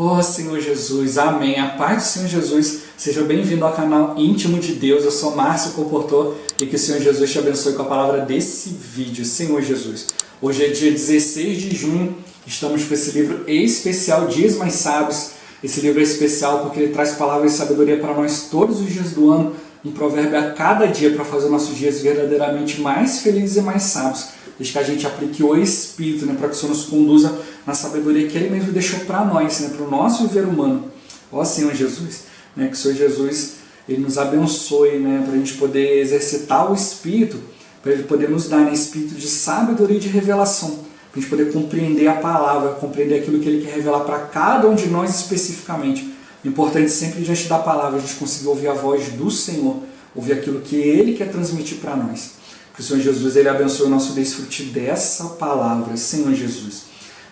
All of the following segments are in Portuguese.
Oh Senhor Jesus, amém. A paz do Senhor Jesus, seja bem-vindo ao canal Íntimo de Deus. Eu sou Márcio Comportor e que o Senhor Jesus te abençoe com a palavra desse vídeo. Senhor Jesus, hoje é dia 16 de junho, estamos com esse livro especial, Dias Mais Sábios. Esse livro é especial porque ele traz palavras de sabedoria para nós todos os dias do ano, um provérbio a cada dia para fazer nossos dias verdadeiramente mais felizes e mais sábios. Desde que a gente aplique o Espírito, para que o Senhor nos conduza na sabedoria que Ele mesmo deixou para nós, para o nosso viver humano. Ó Senhor Jesus, que o Senhor Jesus Ele nos abençoe, para a gente poder exercitar o Espírito, para Ele poder nos dar espírito de sabedoria e de revelação, para a gente poder compreender a palavra, compreender aquilo que Ele quer revelar para cada um de nós especificamente. O importante é sempre diante da palavra a gente conseguir ouvir a voz do Senhor, ouvir aquilo que Ele quer transmitir para nós. Que o Senhor Jesus Ele abençoe o nosso desfrute dessa palavra, Senhor Jesus.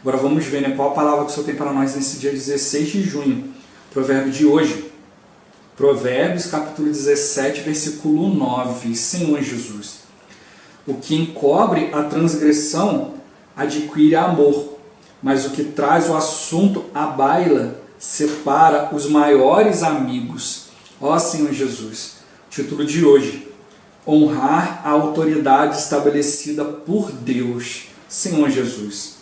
Agora vamos ver qual a palavra que o Senhor tem para nós nesse dia 16 de junho. Provérbio de hoje. Provérbios capítulo 17, versículo 9. Senhor Jesus. O que encobre a transgressão adquire amor, mas o que traz o assunto à baila separa os maiores amigos. Ó Senhor Jesus. Título de hoje. Honrar a autoridade estabelecida por Deus. Senhor Jesus.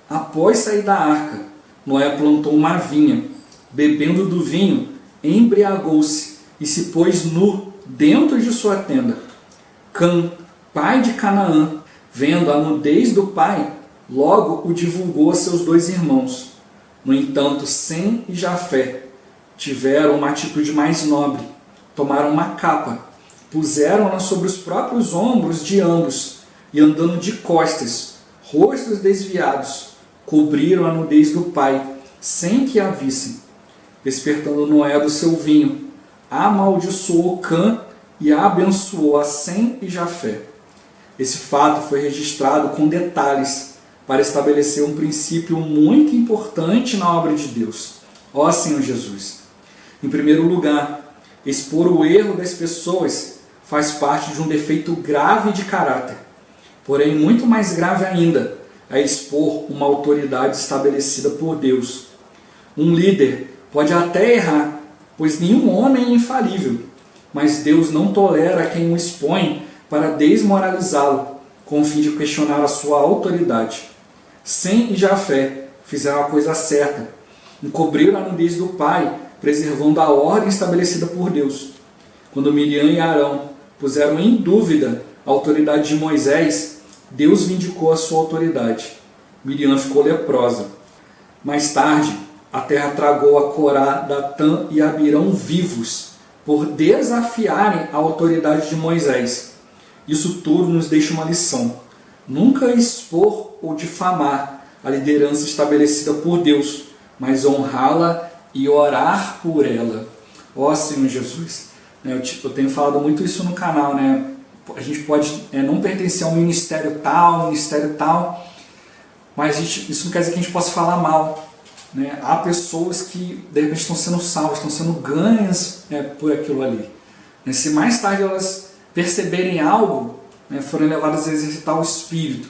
Após sair da arca, Noé plantou uma vinha, bebendo do vinho, embriagou-se e se pôs nu dentro de sua tenda. Cã, pai de Canaã, vendo a nudez do pai, logo o divulgou a seus dois irmãos. No entanto, Sem e Jafé tiveram uma atitude mais nobre. Tomaram uma capa, puseram-na sobre os próprios ombros de ambos e, andando de costas, rostos desviados, cobriram a nudez do pai, sem que a vissem. Despertando Noé do seu vinho, amaldiçoou Cã e abençoou a Sem e Jafé. Esse fato foi registrado com detalhes para estabelecer um princípio muito importante na obra de Deus. Ó Senhor Jesus! Em primeiro lugar, expor o erro das pessoas faz parte de um defeito grave de caráter. Porém, muito mais grave ainda é expor uma autoridade estabelecida por Deus. Um líder pode até errar, pois nenhum homem é infalível, mas Deus não tolera quem o expõe para desmoralizá-lo, com o fim de questionar a sua autoridade. Sem e Jafé fizeram a coisa certa, encobriram a nudez do pai, preservando a ordem estabelecida por Deus. Quando Miriam e Arão puseram em dúvida a autoridade de Moisés, Deus vindicou a sua autoridade. Miriam ficou leprosa. Mais tarde, a terra tragou a Corá, Datã e Abirão vivos, por desafiarem a autoridade de Moisés. Isso tudo nos deixa uma lição. Nunca expor ou difamar a liderança estabelecida por Deus, mas honrá-la e orar por ela. Ó Senhor Jesus. Eu tenho falado muito isso no canal, A gente pode não pertencer a um ministério tal, mas isso não quer dizer que a gente possa falar mal. Há pessoas que de repente estão sendo salvas, estão sendo ganhas por aquilo ali. Se mais tarde elas perceberem algo, forem levadas a exercitar o Espírito,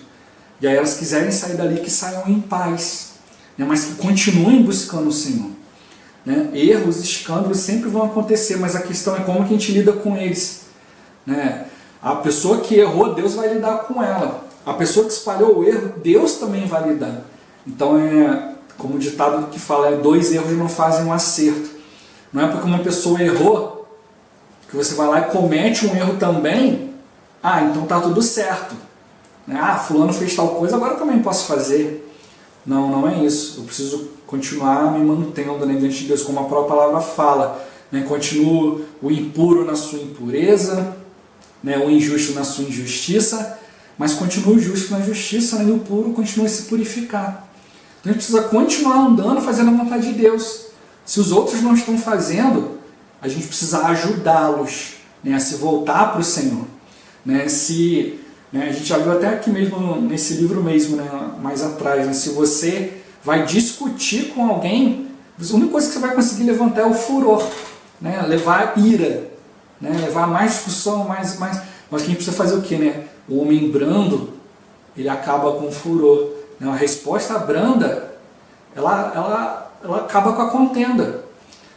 e aí elas quiserem sair dali, que saiam em paz, mas que continuem buscando o Senhor. Erros, escândalos sempre vão acontecer, mas a questão é como que a gente lida com eles. A pessoa que errou, Deus vai lidar com ela. A pessoa que espalhou o erro, Deus também vai lidar. Então, como o ditado que fala, 2 erros não fazem um acerto. Não é porque uma pessoa errou, que você vai lá e comete um erro também, então está tudo certo. Fulano fez tal coisa, agora eu também posso fazer. Não é isso. Eu preciso continuar me mantendo diante de Deus, como a própria palavra fala. Continuo o impuro na sua impureza, o injusto na sua injustiça, mas continua o justo na justiça, e o puro continua a se purificar. Então a gente precisa continuar andando, fazendo a vontade de Deus. Se os outros não estão fazendo, a gente precisa ajudá-los a se voltar para o Senhor. A gente já viu até aqui mesmo, nesse livro mesmo, mais atrás, se você vai discutir com alguém, a única coisa que você vai conseguir levantar é o furor, levar ira, levar mais discussão, mais. Mas a gente precisa fazer o quê? O homem brando, ele acaba com o furor. A resposta branda, ela ela acaba com a contenda.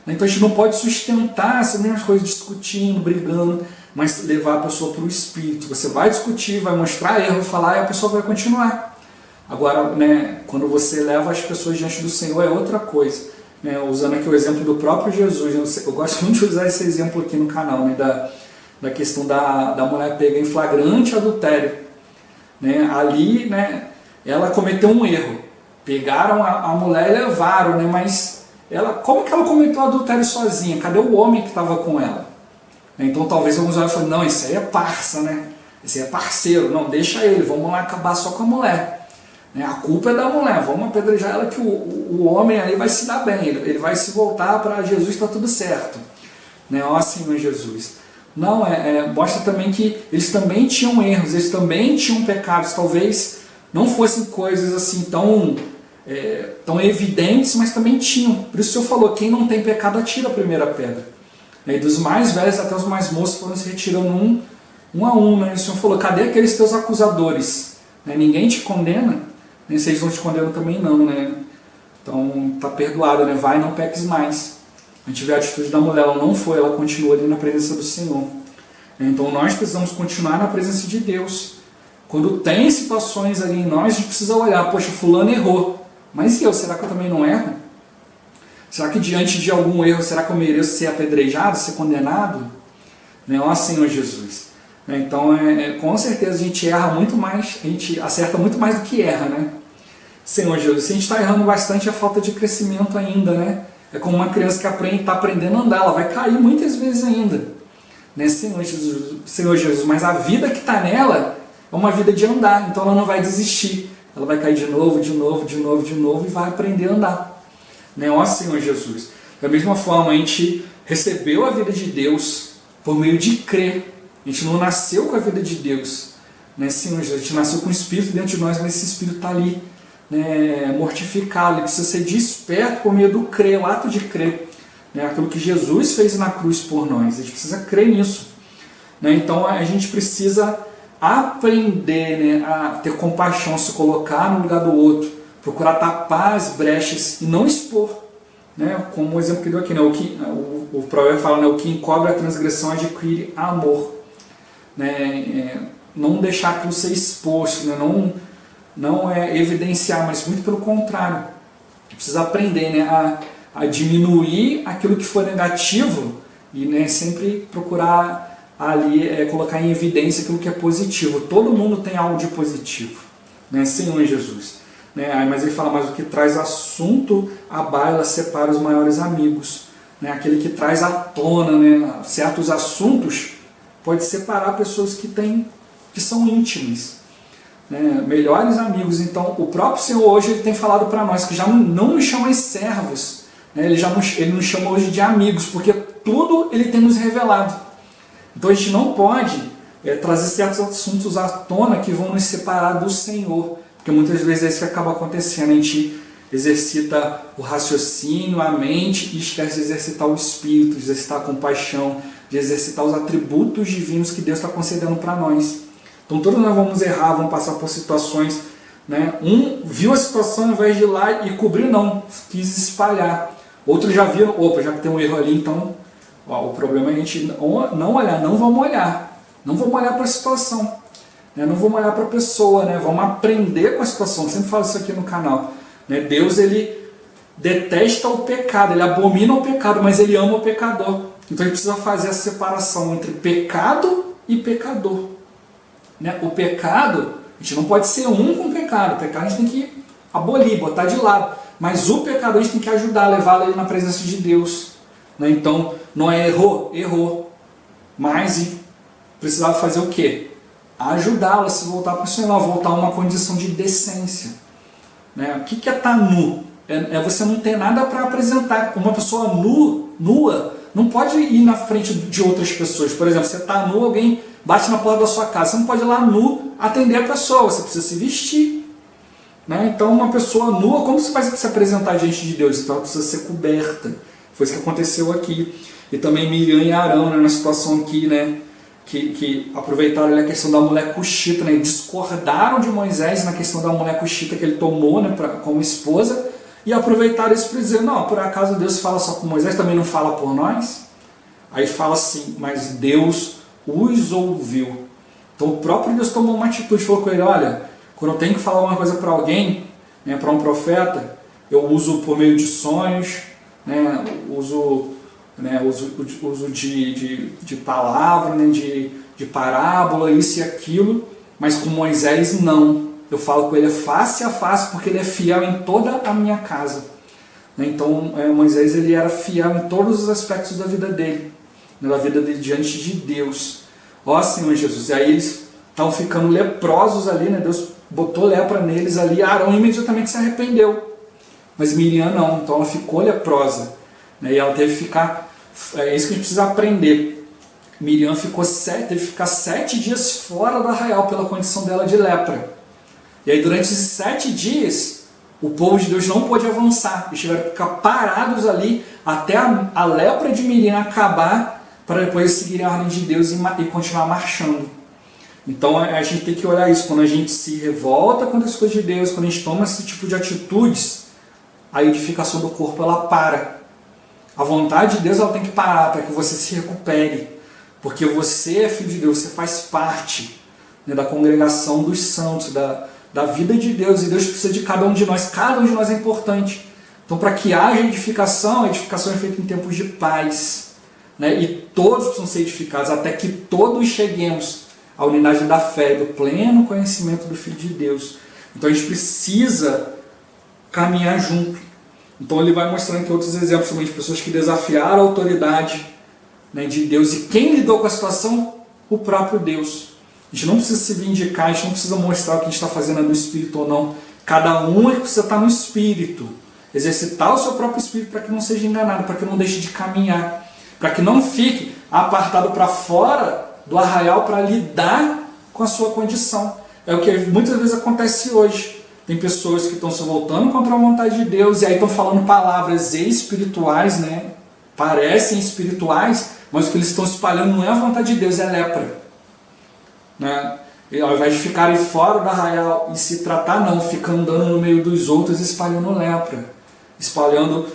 Então a gente não pode sustentar essas mesmas coisas, discutindo, brigando, mas levar a pessoa para o Espírito. Você vai discutir, vai mostrar erro, falar, e a pessoa vai continuar. Agora, né, quando você leva as pessoas diante do Senhor, é outra coisa. Né? Usando aqui o exemplo do próprio Jesus, eu gosto muito de usar esse exemplo aqui no canal, né, da questão da mulher pega em flagrante adultério. Né? Ali, né, ela cometeu um erro. Pegaram a mulher e levaram, né, mas como que ela cometeu adultério sozinha? Cadê o homem que estava com ela? Então talvez alguns olhem e falem, não, isso aí é parça, né? Esse aí é parceiro, não, deixa ele, vamos lá acabar só com a mulher. A culpa é da mulher, vamos apedrejar ela que o homem aí vai se dar bem, ele vai se voltar para Jesus, está tudo certo. Ó Senhor Jesus. Não, mostra também que eles também tinham erros, eles também tinham pecados, talvez não fossem coisas assim tão evidentes, mas também tinham. Por isso o Senhor falou, quem não tem pecado atira a primeira pedra. E dos mais velhos até os mais moços foram se retirando um a um. Né? O Senhor falou, cadê aqueles teus acusadores? Ninguém te condena? Nem se eles não te condenam também não. Né? Então está perdoado, né? Vai, não peques mais. A gente vê a atitude da mulher, ela não foi, ela continua ali na presença do Senhor. Então nós precisamos continuar na presença de Deus. Quando tem situações ali em nós, a gente precisa olhar, poxa, fulano errou. Mas e eu, será que eu também não erro? Será que diante de algum erro, será que eu mereço ser apedrejado, ser condenado? Ó Senhor Jesus. Então, com certeza a gente erra muito mais, a gente acerta muito mais do que erra, né? Senhor Jesus, se a gente está errando bastante, é falta de crescimento ainda, né? É como uma criança que está aprendendo a andar, ela vai cair muitas vezes ainda. Né? Senhor Jesus, mas a vida que está nela é uma vida de andar, então ela não vai desistir. Ela vai cair de novo e vai aprender a andar. Ó Senhor Jesus. Da mesma forma, a gente recebeu a vida de Deus por meio de crer. A gente não nasceu com a vida de Deus. Senhor Jesus, a gente nasceu com o Espírito dentro de nós, mas esse Espírito está ali, mortificado. Ele precisa ser desperto por meio do crer, o ato de crer. Aquilo que Jesus fez na cruz por nós. A gente precisa crer nisso. Então a gente precisa aprender a ter compaixão, se colocar no lugar do outro, procurar tapar as brechas e não expor. Como o exemplo que deu aqui, o provérbio fala, o que encobre a transgressão adquire amor. Não deixar aquilo ser exposto, não evidenciar, mas muito pelo contrário. Precisa aprender a diminuir aquilo que for negativo e sempre procurar ali colocar em evidência aquilo que é positivo. Todo mundo tem algo de positivo, Senhor Jesus. Mas ele fala, mas o que traz assunto à baila separa os maiores amigos. Aquele que traz à tona certos assuntos pode separar pessoas que são íntimas, melhores amigos. Então o próprio Senhor hoje ele tem falado para nós que já não nos chama de servos, ele nos chama hoje de amigos, porque tudo ele tem nos revelado. Então a gente não pode trazer certos assuntos à tona que vão nos separar do Senhor, porque muitas vezes é isso que acaba acontecendo. A gente exercita o raciocínio, a mente, e esquece de exercitar o Espírito, de exercitar a compaixão, de exercitar os atributos divinos que Deus está concedendo para nós. Então todos nós vamos errar, vamos passar por situações. Um viu a situação, ao invés de ir lá e cobrir, não, quis espalhar. Outro já viu, opa, já que tem um erro ali, então o problema é a gente não olhar, não vamos olhar para a situação, não vamos olhar para a pessoa, vamos aprender com a situação. Eu sempre falo isso aqui no canal. Deus ele detesta o pecado, ele abomina o pecado, mas ele ama o pecador. Então ele precisa fazer a separação entre pecado e pecador. O pecado, a gente não pode ser um com o pecado. O pecado a gente tem que abolir, botar de lado. Mas o pecador a gente tem que ajudar, levá-lo ele na presença de Deus. Então, não é errou. Mas precisava fazer o quê? Ajudá-lo a se voltar para o Senhor, a voltar a uma condição de decência. O que é estar nu? É você não ter nada para apresentar. Uma pessoa nua não pode ir na frente de outras pessoas. Por exemplo, você está nu, alguém bate na porta da sua casa. Você não pode ir lá nu atender a pessoa, você precisa se vestir. Então, uma pessoa nua, como você vai se apresentar diante de Deus? Então, ela precisa ser coberta. Foi isso que aconteceu aqui. E também Miriam e Arão, na situação aqui, que aproveitaram a questão da mulher cuxita, discordaram de Moisés na questão da mulher cuxita que ele tomou como esposa, e aproveitaram isso para dizer, não, por acaso Deus fala só com Moisés, também não fala por nós? Aí fala assim, mas Deus os ouviu. Então o próprio Deus tomou uma atitude, falou com ele, olha, quando eu tenho que falar uma coisa para alguém, né, para um profeta, eu uso por meio de sonhos, né, uso de palavra, né, de parábola, isso e aquilo, mas com Moisés não. Eu falo com ele face a face, porque ele é fiel em toda a minha casa. Então Moisés ele era fiel em todos os aspectos da vida dele, da vida dele diante de Deus. Ó Senhor Jesus, e aí eles estavam ficando leprosos ali, né? Deus botou lepra neles ali, Arão imediatamente se arrependeu, mas Miriam não, então ela ficou leprosa, né? E ela teve que ficar, é isso que a gente precisa aprender, Miriam teve que ficar 7 dias fora do arraial pela condição dela de lepra, e aí durante esses 7 dias, o povo de Deus não pôde avançar, eles tiveram que ficar parados ali, até a lepra de Miriam acabar, para depois seguirem a ordem de Deus e continuar marchando. Então a gente tem que olhar isso, quando a gente se revolta contra as coisas de Deus, quando a gente toma esse tipo de atitudes, a edificação do corpo ela para. A vontade de Deus ela tem que parar para que você se recupere, porque você é filho de Deus, você faz parte, né, da congregação dos santos, da vida de Deus, e Deus precisa de cada um de nós é importante. Então para que haja edificação, a edificação é feita em tempos de paz, né, e todos precisam ser edificados, até que todos cheguemos à unidade da fé, do pleno conhecimento do Filho de Deus. Então a gente precisa caminhar junto. Então ele vai mostrando aqui outros exemplos também de pessoas que desafiaram a autoridade, né, de Deus. E quem lidou com a situação? O próprio Deus. A gente não precisa se vindicar, a gente não precisa mostrar o que a gente está fazendo é no Espírito ou não. Cada um é que precisa estar no Espírito. Exercitar o seu próprio Espírito para que não seja enganado, para que não deixe de caminhar, para que não fique apartado para fora do arraial para lidar com a sua condição. É o que muitas vezes acontece hoje. Tem pessoas que estão se voltando contra a vontade de Deus e aí estão falando palavras espirituais, né? Parecem espirituais, mas o que eles estão espalhando não é a vontade de Deus, é lepra, né? E ao invés de ficarem fora do arraial e se tratar, não, fica andando no meio dos outros espalhando lepra, espalhando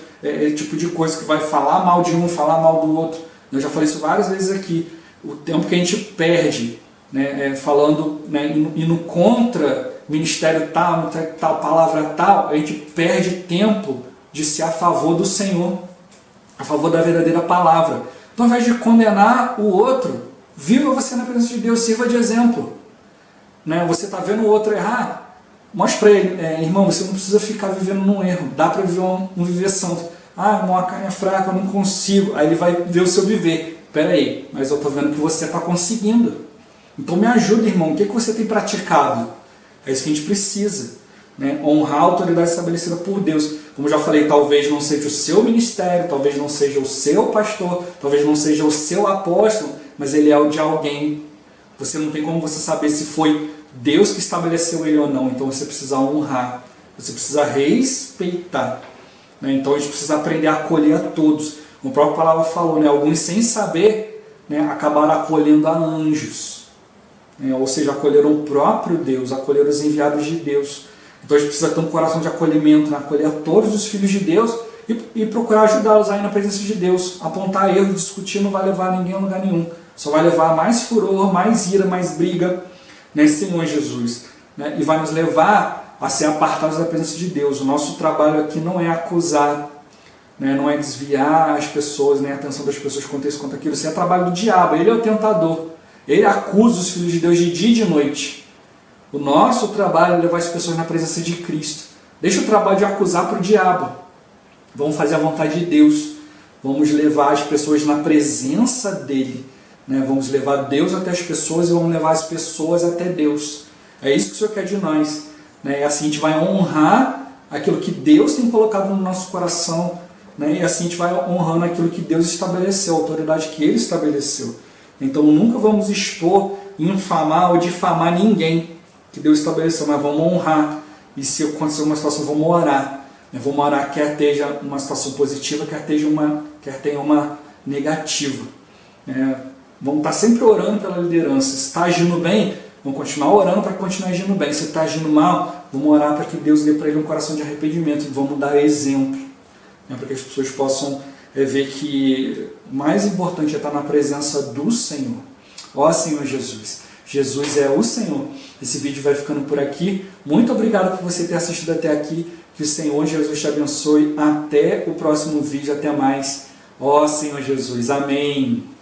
tipo de coisa que vai falar mal de um, falar mal do outro. Eu já falei isso várias vezes aqui. O tempo que a gente perde, né, falando, né, indo contra ministério tal, palavra tal, a gente perde tempo de ser a favor do Senhor, a favor da verdadeira palavra. Então, ao invés de condenar o outro, viva você na presença de Deus, sirva de exemplo. Né? Você está vendo o outro errar, mostre para ele, irmão, você não precisa ficar vivendo num erro, dá para viver um viver santo. Ah, irmão, a carne é fraca, eu não consigo. Aí ele vai ver o seu viver. Espera aí, mas eu estou vendo que você está conseguindo. Então me ajuda, irmão, o que você tem praticado? É isso que a gente precisa, né? Honrar a autoridade estabelecida por Deus. Como já falei, talvez não seja o seu ministério, talvez não seja o seu pastor, talvez não seja o seu apóstolo, mas ele é o de alguém. Você não tem como você saber se foi Deus que estabeleceu ele ou não. Então você precisa honrar, você precisa respeitar, né? Então a gente precisa aprender a acolher a todos. Como a própria palavra falou, né? Alguns sem saber, né, acabaram acolhendo a anjos, né? Ou seja, acolheram o próprio Deus, acolheram os enviados de Deus. Então a gente precisa ter um coração de acolhimento, né? Acolher a todos os filhos de Deus e procurar ajudá-los aí na presença de Deus. Apontar erros, discutir não vai levar ninguém a lugar nenhum. Só vai levar a mais furor, mais ira, mais briga, né, Senhor Jesus, né? E vai nos levar a ser apartados da presença de Deus. O nosso trabalho aqui não é acusar, né, não é desviar as pessoas, nem a atenção das pessoas quanto isso, quanto aquilo. Isso é trabalho do diabo, ele é o tentador. Ele acusa os filhos de Deus de dia e de noite. O nosso trabalho é levar as pessoas na presença de Cristo. Deixa o trabalho de acusar para o diabo. Vamos fazer a vontade de Deus. Vamos levar as pessoas na presença dele, né? Vamos levar Deus até as pessoas e vamos levar as pessoas até Deus. É isso que o Senhor quer de nós, né? E assim a gente vai honrar aquilo que Deus tem colocado no nosso coração, né? E assim a gente vai honrando aquilo que Deus estabeleceu, a autoridade que Ele estabeleceu. Então nunca vamos expor, infamar ou difamar ninguém que Deus estabeleceu, mas vamos honrar. E se acontecer uma situação, vamos orar. Vamos orar, quer esteja uma situação positiva, quer tenha uma negativa. Vamos estar sempre orando pela liderança. Se está agindo bem, Vamos continuar orando para continuar agindo bem. Se está agindo mal, vamos orar para que Deus dê para ele um coração de arrependimento. E vamos dar exemplo, né, para que as pessoas possam ver que o mais importante é estar na presença do Senhor. Ó Senhor Jesus, Jesus é o Senhor. Esse vídeo vai ficando por aqui. Muito obrigado por você ter assistido até aqui. Que o Senhor Jesus te abençoe. Até o próximo vídeo. Até mais. Ó Senhor Jesus. Amém.